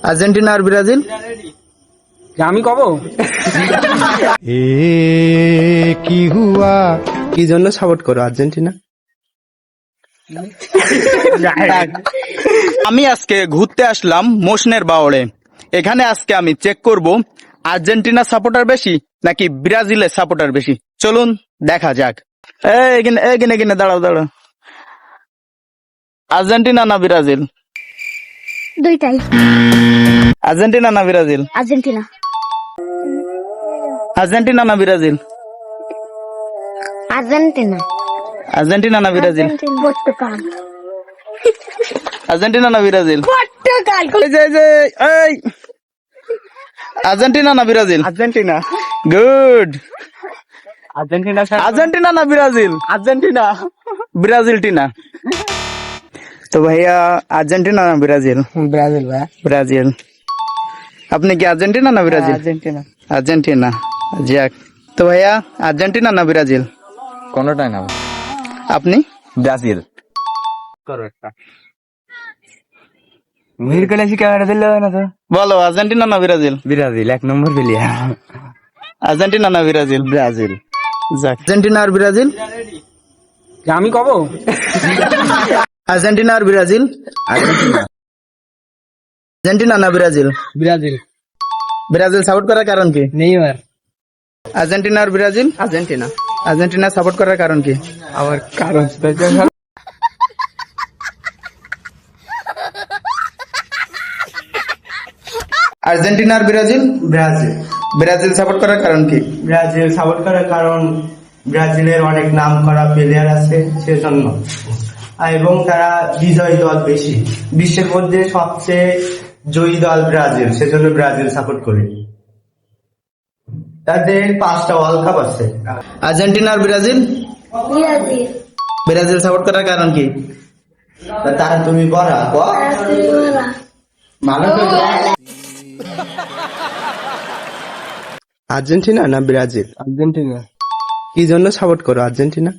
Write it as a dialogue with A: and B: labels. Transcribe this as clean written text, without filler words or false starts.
A: Argentina আর Brazil.
B: আমি কব
A: কি হুয়া? কি জন্য সাপোর্ট করো আর্জেন্টিনা? আমি আজকে ঘুরতে আসলাম মোশনের বাওড়ে। এখানে আজকে আমি চেক করব আর্জেন্টিনা সাপোর্টার বেশি নাকি ব্রাজিলের সাপোর্টার বেশি। চলুন দেখা যাক। এখানে দাঁড়াও দাঁড়াও, আর্জেন্টিনা না ব্রাজিল?
C: দুইটাই।
A: আর্জেন্টিনা না ব্রাজিল?
C: আর্জেন্টিনা।
A: আর্জেন্টিনা না ব্রাজিল?
C: আর্জেন্টিনা।
A: আর্জেন্টিনা না ব্রাজিল?
C: পর্তুগাল।
A: আর্জেন্টিনা না ব্রাজিল?
C: পর্তুগাল।
A: এই আর্জেন্টিনা না Brazil?
B: Argentina.
A: Good.
B: Argentina
A: Argentina না ব্রাজিল?
B: আর্জেন্টিনা।
A: ব্রাজিল টিনা। তো ভাইয়া আর্জেন্টিনা না ব্রাজিল?
B: ব্রাজিল ভাই।
A: ব্রাজিল। আপনি কি আর্জেন্টিনা না ব্রাজিল?
B: আর্জেন্টিনা।
A: আর্জেন্টিনা। যাক। তো ভাইয়া আর্জেন্টিনা না ব্রাজিল?
B: কোনটাই না।
A: আপনি?
B: ব্রাজিল। করো একটা মির কলে ক্যামেরা দিল না তো।
A: বলো আর্জেন্টিনা না ব্রাজিল?
B: ব্রাজিল 1 নম্বর প্লেয়ার।
A: আর্জেন্টিনা না ব্রাজিল?
B: ব্রাজিল।
A: যাক। আর্জেন্টিনা আর ব্রাজিল।
B: আমি কব
A: আর্জেন্টিনা আর ব্রাজিল? আর্জেন্টিনা না ব্রাজিল?
B: ব্রাজিল।
A: ব্রাজিল সাপোর্ট করার কারণ কি?
B: নেইমার।
A: আর্জেন্টিনা আর ব্রাজিল?
B: আর্জেন্টিনা।
A: আর্জেন্টিনা সাপোর্ট করার কারণ কি?
B: আমার কারণ
A: আর্জেন্টিনা আর ব্রাজিল?
D: ব্রাজিল।
A: ব্রাজিল সাপোর্ট করার কারণ কি?
D: ব্রাজিল সাপোর্ট করার কারণ ব্রাজিলের অনেক নাম করা প্লেয়ার আছে সেজন্য, এবং তারা বিজয়ী দল বেশি, বিশ্বের মধ্যে সবচেয়ে জয়ী দল ব্রাজিল, সেজন্য ব্রাজিল সাপোর্ট করি। তাদের 5টা ওয়ার্ল্ড কাপ আছে।
A: আর্জেন্টিনা আর ব্রাজিল?
C: ব্রাজিল।
A: ব্রাজিল সাপোর্ট করার কারণ কি?
D: তারা তুমি বলা
A: আর্জেন্টিনা না ব্রাজিল?
B: আর্জেন্টিনা।
A: কি জন্য সাপোর্ট করো আর্জেন্টিনা?